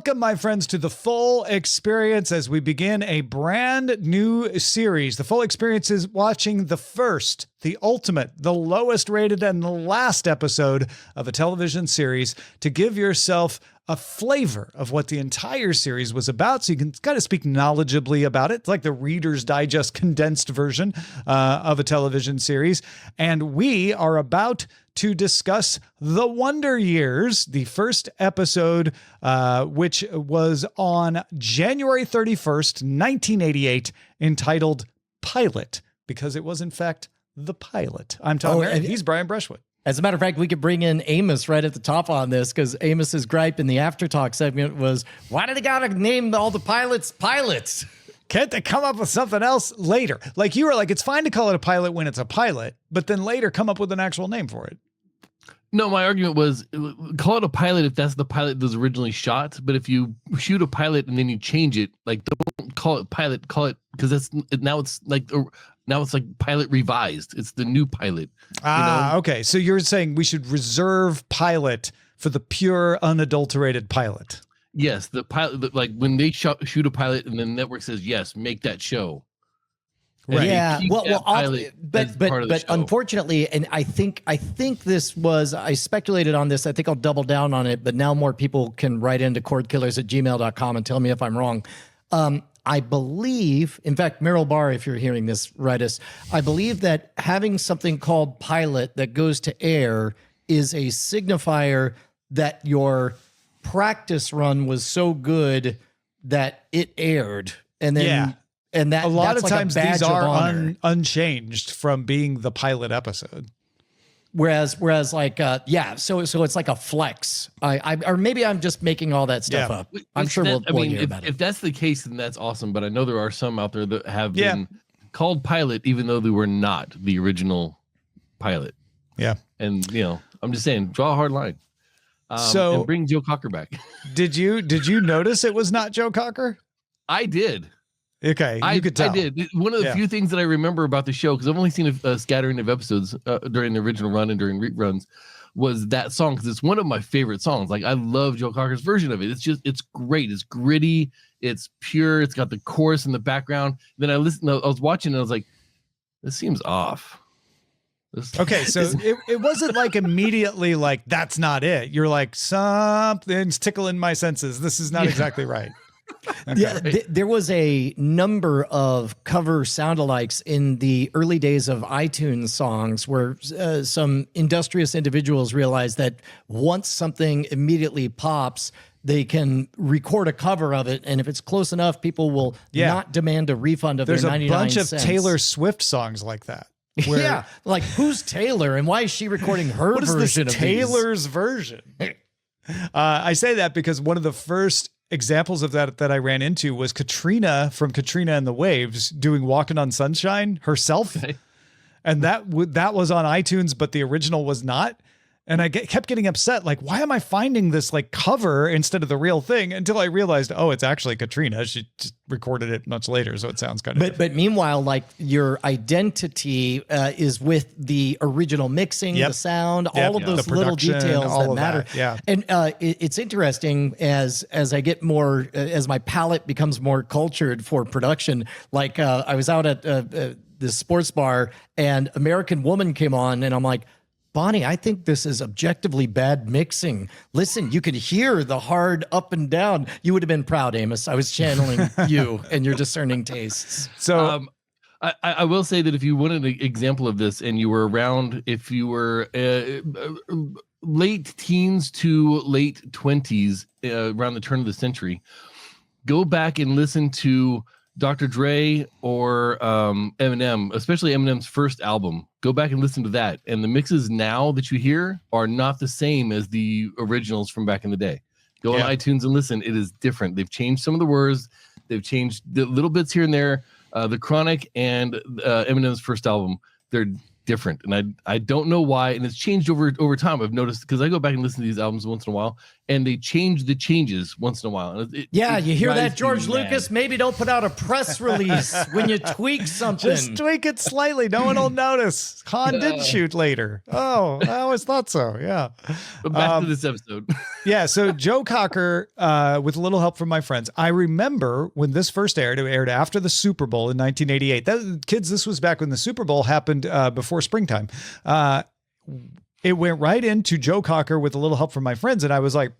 Welcome, my friends, to The Full Experience as we begin a brand new series. The Full Experience is watching the first, the ultimate, the lowest rated, and the last episode of a television series to give yourself a flavor of what the entire series was about, so you can kind of speak knowledgeably about it. It's like the Reader's Digest condensed version of a television series. And we are about to discuss The Wonder Years, the first episode, which was on January 31st, 1988, entitled Pilot, because it was, in fact, the pilot. I'm Tom Merritt. He's Brian Brushwood. As a matter of fact, we could bring in Amos right at the top on this, because Amos's gripe in the After Talk segment was, why do they got to name all the pilots pilots? Can't they come up with something else later? Like you were like, it's fine to call it a pilot when it's a pilot, but then later come up with an actual name for it. No, my argument was call it a pilot if that's the pilot that was originally shot. But if you shoot a pilot and then you change it, like don't call it pilot, call it, because now it's like pilot revised. It's the new pilot. Okay. So you're saying we should reserve pilot for the pure, unadulterated pilot. Yes, the pilot. Like when they shoot a pilot and the network says yes, make that show. Right. Yeah. But unfortunately, and I think this was, I speculated on this. I think I'll double down on it, but now more people can write into cordkillers@gmail.com and tell me if I'm wrong. I believe, in fact, Meryl Barr, if you're hearing this, write us. I believe that having something called pilot that goes to air is a signifier that your practice run was so good that it aired. And then, yeah. And that a lot of like times these are unchanged from being the pilot episode. Whereas like, so it's like a flex. Or maybe I'm just making all that stuff up. I'm sure we'll hear about it. If that's the case, then that's awesome. But I know there are some out there that have been called pilot, even though they were not the original pilot. Yeah. And, I'm just saying, draw a hard line. And bring Joe Cocker back. Did you notice it was not Joe Cocker? I did. Okay, you could tell. I did. One of the few things that I remember about the show, because I've only seen a scattering of episodes during the original run and during reruns, was that song, because it's one of my favorite songs. Like, I love Joe Cocker's version of it. It's great. It's gritty. It's pure. It's got the chorus in the background. Then I was watching and I was like, this seems off. Okay, so it wasn't like immediately like, that's not it. You're like, something's tickling my senses. This is not exactly right. Okay. Yeah, there was a number of cover sound-alikes in the early days of iTunes songs where some industrious individuals realized that once something immediately pops, they can record a cover of it, and if it's close enough, people will not demand a refund of their 99 cents. There's a bunch of Taylor Swift songs like that. Yeah, like who's Taylor and why is she recording her what version is this of Taylor's version? I say that because one of the first examples of that I ran into was Katrina from Katrina and the Waves doing Walking on Sunshine herself. Okay. And that was on iTunes, but the original was not. And I kept getting upset. Like, why am I finding this like cover instead of the real thing? Until I realized, oh, it's actually Katrina. She just recorded it much later. So it sounds kind of But meanwhile, like your identity is with the original mixing, the sound, all of those little details that matter. Yeah. And it's interesting as I get more, as my palate becomes more cultured for production. Like I was out at this sports bar and American Woman came on and I'm like, Bonnie, I think this is objectively bad mixing. Listen, you could hear the hard up and down. You would have been proud, Amos. I was channeling you and your discerning tastes. So I will say that if you wanted an example of this and you were around, if you were late teens to late 20s, around the turn of the century, go back and listen to Dr. Dre or Eminem, especially Eminem's first album. Go back and listen to that. And the mixes now that you hear are not the same as the originals from back in the day. Go on iTunes and listen. It is different. They've changed some of the words. They've changed the little bits here and there. The Chronic and Eminem's first album, they're different. And I don't know why. And it's changed over time. I've noticed because I go back and listen to these albums once in a while and they change the changes once in a while. And you hear that, George Lucas? Maybe don't put out a press release when you tweak something. Just tweak it slightly. No one will notice. Han did shoot later. Oh, I always thought so. Yeah. But back to this episode. Yeah, so Joe Cocker, with a little help from my friends. I remember when this first aired, it aired after the Super Bowl in 1988. Kids, this was back when the Super Bowl happened before springtime. It went right into Joe Cocker with a little help from my friends, and I was like,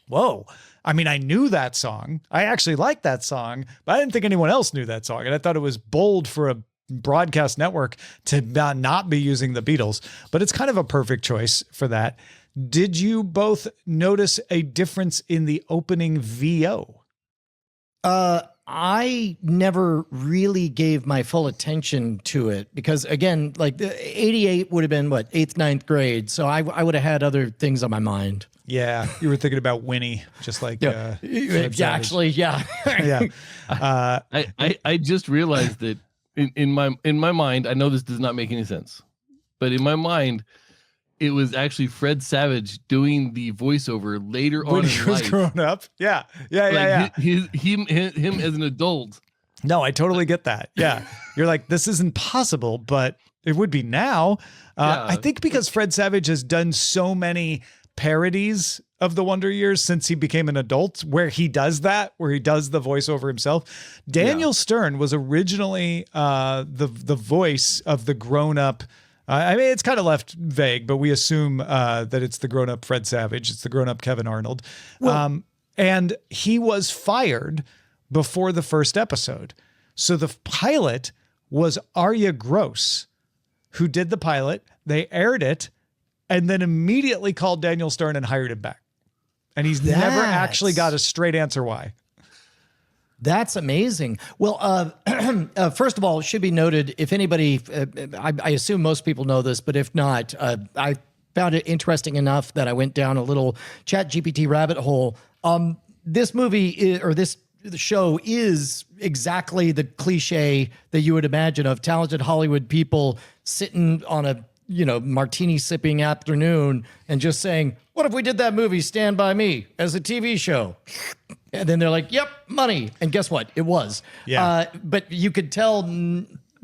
whoa. I mean, I knew that song. I actually liked that song, but I didn't think anyone else knew that song. And I thought it was bold for a broadcast network to not be using the Beatles, but it's kind of a perfect choice for that. Did you both notice a difference in the opening VO? I never really gave my full attention to it because, again, like the 88 would have been what, 8th, 9th grade. So I would have had other things on my mind. Yeah, you were thinking about Winnie, just like yeah, actually, yeah. Yeah. I just realized that in my mind, I know this does not make any sense, but in my mind, it was actually Fred Savage doing the voiceover later when on he in was life. growing up. Yeah. Him as an adult. No, I totally get that. Yeah, you're like, this isn't possible, but it would be now. I think because Fred Savage has done so many parodies of the Wonder Years since he became an adult, where he does the voiceover himself. Daniel Stern was originally the voice of the grown-up. I mean, it's kind of left vague, but we assume that it's the grown-up Fred Savage. It's the grown-up Kevin Arnold. Well, and he was fired before the first episode. So the pilot was Arya Gross, who did the pilot. They aired it and then immediately called Daniel Stern and hired him back. And he's never actually got a straight answer why. That's amazing. Well, first of all, it should be noted, if anybody, I assume most people know this, but if not, I found it interesting enough that I went down a little ChatGPT rabbit hole. This movie the show is exactly the cliche that you would imagine of talented Hollywood people sitting on a martini sipping afternoon and just saying, what if we did that movie Stand By Me as a TV show? And then they're like, yep, money. And guess what? It was. Yeah. But you could tell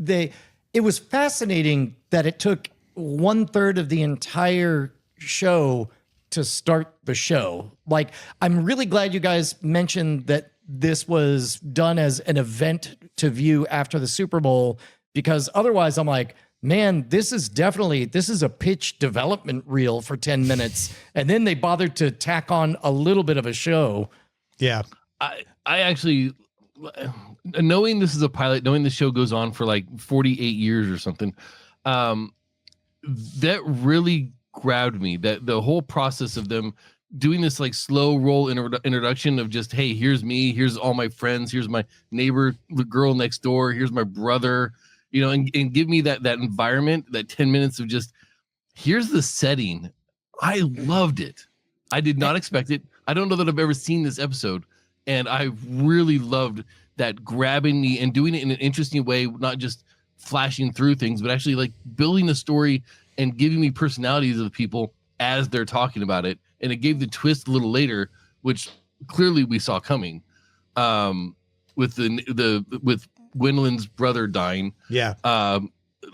it was fascinating that it took 1/3 of the entire show to start the show. Like, I'm really glad you guys mentioned that this was done as an event to view after the Super Bowl, because otherwise I'm like, man, this is a pitch development reel for 10 minutes. And then they bothered to tack on a little bit of a show. Yeah. I actually, knowing this is a pilot, knowing the show goes on for like 48 years or something, that really grabbed me, that the whole process of them doing this like slow roll introduction of just, hey, here's me, here's all my friends, here's my neighbor, the girl next door, here's my brother, and give me that environment, that 10 minutes of just, here's the setting. I loved it. I did not expect it. I don't know that I've ever seen this episode, and I really loved that, grabbing me and doing it in an interesting way, not just flashing through things, but actually like building a story and giving me personalities of the people as they're talking about it. And it gave the twist a little later, which clearly we saw coming, with with Gwendolyn's brother dying. Yeah.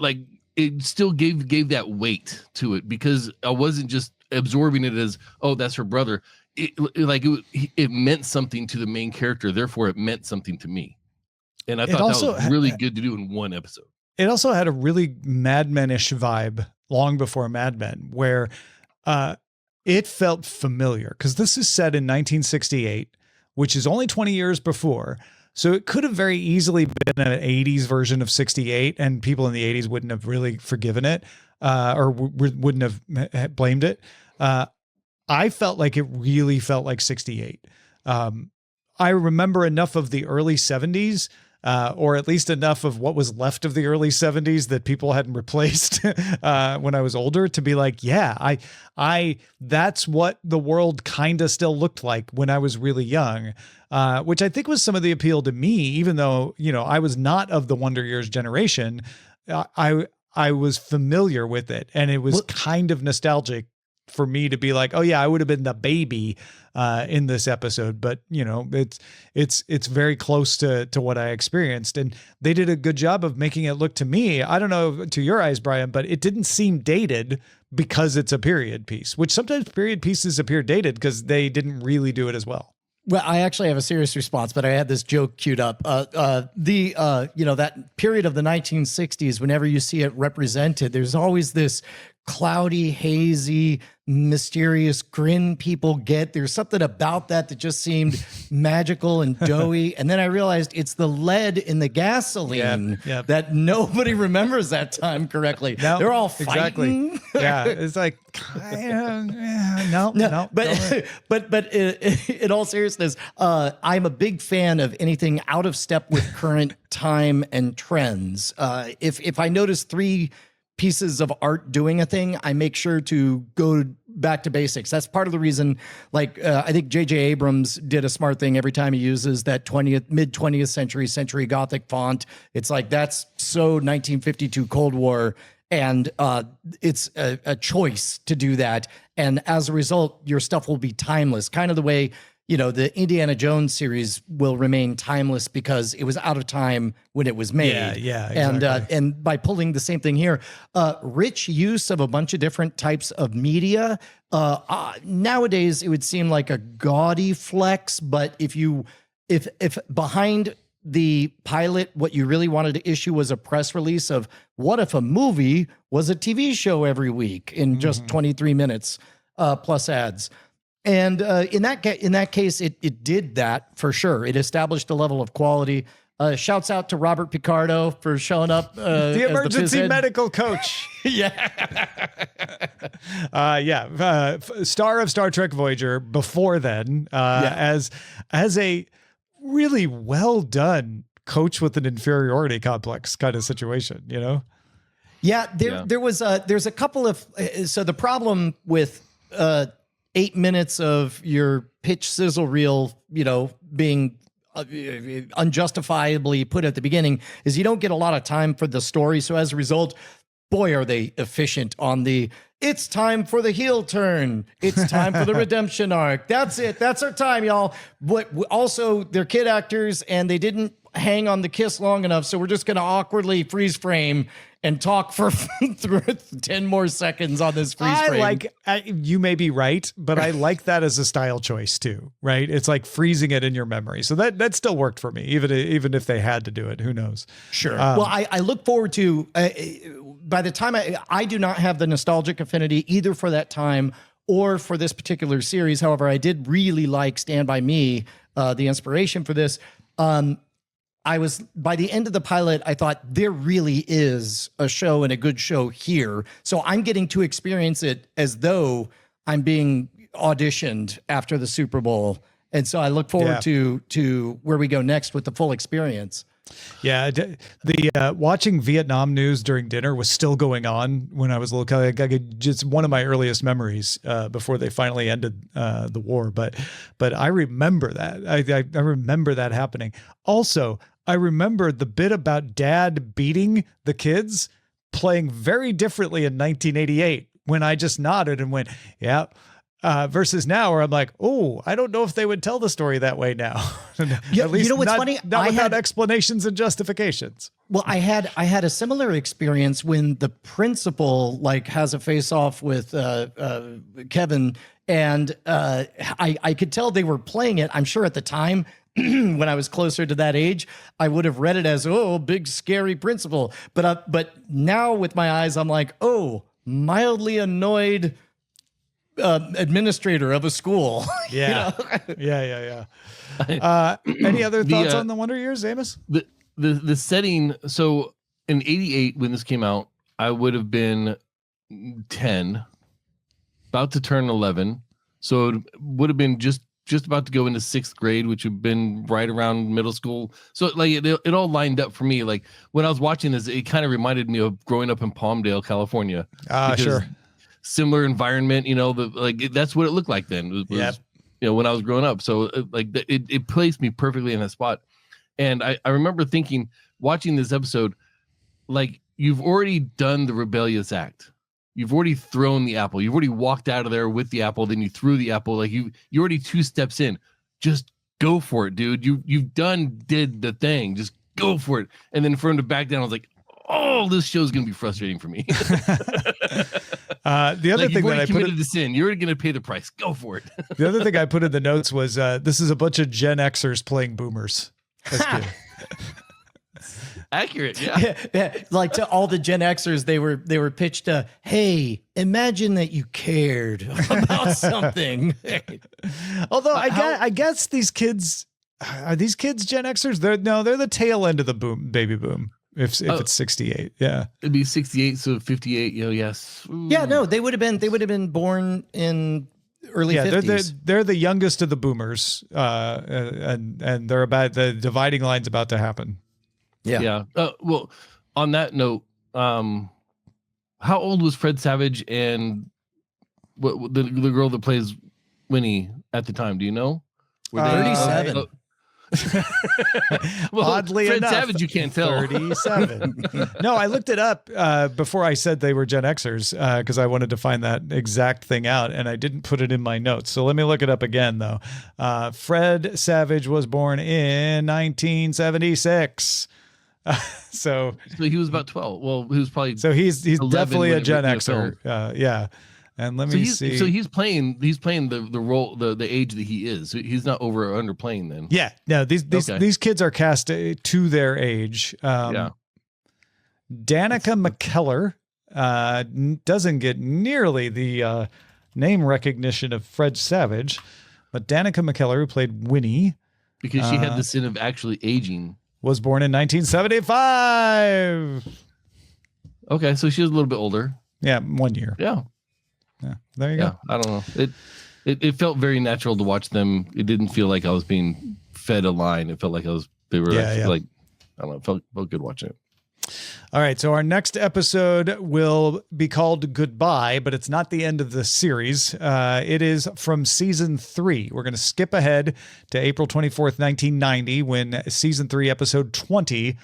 Like it still gave that weight to it, because I wasn't just absorbing it as, oh, that's her brother. It meant something to the main character. Therefore, it meant something to me. And I thought that was really good to do in one episode. It also had a really Mad Men-ish vibe long before Mad Men, where it felt familiar, because this is set in 1968, which is only 20 years before. So it could have very easily been an 80s version of 68, and people in the 80s wouldn't have really forgiven it, or wouldn't have blamed it. I felt like it really felt like 68. I remember enough of the early 70s, or at least enough of what was left of the early 70s that people hadn't replaced when I was older, to be like, yeah, that's what the world kind of still looked like when I was really young, which I think was some of the appeal to me, even though, I was not of the Wonder Years generation. I was familiar with it, and it was kind of nostalgic for me to be like, oh yeah, I would have been the baby in this episode, but it's very close to what I experienced, and they did a good job of making it look, to me, I don't know to your eyes, Brian, but it didn't seem dated because it's a period piece, which sometimes period pieces appear dated because they didn't really do it as well. Well, I actually have a serious response, but I had this joke queued up. That period of the 1960s, whenever you see it represented, there's always this cloudy, hazy, mysterious grin people get. There's something about that just seemed magical and doughy. And then I realized it's the lead in the gasoline that nobody remembers that time correctly. Nope, they're all fighting. Exactly. Yeah, it's like, no. But in all seriousness, I'm a big fan of anything out of step with current time and trends. If I notice 3 pieces of art doing a thing, I make sure to go back to basics. That's part of the reason, I think J.J. Abrams did a smart thing every time he uses that mid 20th century Gothic font. It's like, that's so 1952 Cold War. And it's a choice to do that. And as a result, your stuff will be timeless, kind of the way, the Indiana Jones series will remain timeless because it was out of time when it was made. Yeah, exactly. And by pulling the same thing here, rich use of a bunch of different types of media. Nowadays, it would seem like a gaudy flex, but if behind the pilot, what you really wanted to issue was a press release of what if a movie was a TV show every week in just 23 minutes plus ads. And in that case, it did that for sure. It established a level of quality. Shouts out to Robert Picardo for showing up. The emergency medical coach. Star of Star Trek Voyager before then, as a really well done coach with an inferiority complex kind of situation, Yeah, there's a couple of, so the problem with 8 minutes of your pitch sizzle reel, being unjustifiably put at the beginning is you don't get a lot of time for the story. So as a result, boy, are they efficient on it's time for the heel turn. It's time for the redemption arc. That's it. That's our time, y'all. But also, they're kid actors and they didn't hang on the kiss long enough. So we're just going to awkwardly freeze frame and talk for 10 more seconds on this freeze frame. You may be right, but I like that as a style choice too, right? It's like freezing it in your memory. So that still worked for me, even if they had to do it. Who knows? Sure. Well, I look forward to, by the time I do not have the nostalgic affinity either for that time or for this particular series. However, I did really like Stand By Me, the inspiration for this. By the end of the pilot, I thought there really is a show and a good show here. So I'm getting to experience it as though I'm being auditioned after the Super Bowl. And so I look forward to where we go next with the full experience. Yeah, the watching Vietnam news during dinner was still going on when I was a little kid. Just one of my earliest memories before they finally ended the war. But I remember that. I remember that happening. Also, I remember the bit about dad beating the kids playing very differently in 1988 when I just nodded and went, yeah. Versus now where I'm like, oh, I don't know if they would tell the story that way now. At least what's funny? Not without explanations and justifications. Well, I had a similar experience when the principal has a face off with Kevin, and I could tell they were playing it. I'm sure at the time when I was closer to that age, I would have read it as, oh, big scary principal. But now with my eyes, I'm like, oh, mildly annoyed administrator of a school. Yeah. Yeah. Any other thoughts on the Wonder Years, Amos? The setting. So in 88, when this came out, I would have been 10, about to turn 11. So it would have been just about to go into 6th grade, which would have been right around middle school. So it all lined up for me. Like when I was watching this, it kind of reminded me of growing up in Palmdale, California. Sure. Similar environment, that's what it looked like then. Was, when I was growing up. So it placed me perfectly in that spot. And I remember thinking, watching this episode, you've already done the rebellious act. You've already thrown the apple. You've already walked out of there with the apple. Then you threw the apple. You're already 2 steps in. Just go for it, dude. You've did the thing. Just go for it. And then for him to back down, I was like, oh, this show's going to be frustrating for me. The other thing that I committed to sin, you're going to pay the price. Go for it. The other thing I put in the notes was this is a bunch of Gen Xers playing boomers. That's good. Accurate, yeah. Like to all the Gen Xers, they were pitched a, hey, imagine that you cared about something. Although I guess these kids are these kids Gen Xers? They're the tail end of the baby boom. If it's 68, yeah, it'd be 68, so 58. Yes. Ooh. Yeah, no, they would have been born in early 50s. They're the youngest of the boomers, and they're about the dividing line's about to happen. Yeah. Well, on that note, how old was Fred Savage and what the girl that plays Winnie at the time? Do you know? Were they 37? Well, oddly Fred enough, Savage, you can't tell. 37. No, I looked it up before I said they were Gen Xers because I wanted to find that exact thing out, and I didn't put it in my notes. So let me look it up again, though. Fred Savage was born in 1976. So he was about 12. Well, he was probably he's definitely a Gen Xer. Yeah. And let me see. So he's playing the role, the age that he is. He's not over or under playing then. Yeah. No, these kids are cast to their age. Danica McKellar doesn't get nearly the name recognition of Fred Savage, but Danica McKellar, who played Winnie, because she had the sin of actually aging, was born in 1975. Okay, so she was a little bit older. Yeah, 1 year. Yeah. Yeah, there you go. I don't know. It felt very natural to watch them. It didn't feel like I was being fed a line. It felt like they were like, I don't know, felt good watching it. All right, so our next episode will be called Goodbye, but it's not the end of the series. It is from season 3. We're going to skip ahead to April 24th, 1990, when season 3, episode 20,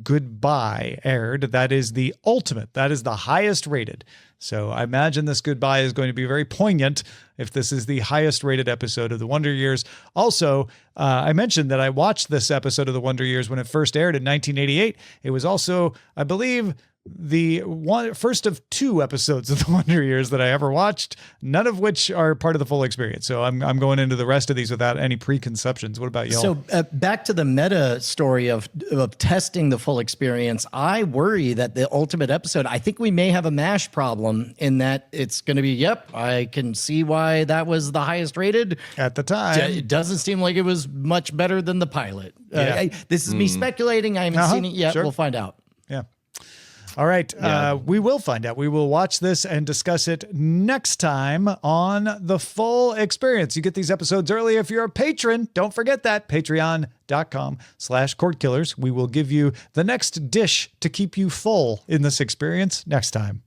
Goodbye, aired. That is the ultimate. That is the highest rated. So I imagine this Goodbye is going to be very poignant if this is the highest rated episode of The Wonder Years. Also, I mentioned that I watched this episode of The Wonder Years when it first aired in 1988. It was also, I believe, the first of 2 episodes of The Wonder Years that I ever watched, none of which are part of the full experience. So I'm going into the rest of these without any preconceptions. What about y'all? So back to the meta story of testing the full experience, I worry that the ultimate episode, I think we may have a MASH problem in that it's going to be, I can see why that was the highest rated. At the time. It doesn't seem like it was much better than the pilot. This is me speculating. I haven't seen it yet. Sure. We'll find out. Yeah. All right. We will find out. We will watch this and discuss it next time on The Full Experience. You get these episodes early if you're a patron. Don't forget that. Patreon.com/Cordkillers. We will give you the next dish to keep you full in this experience next time.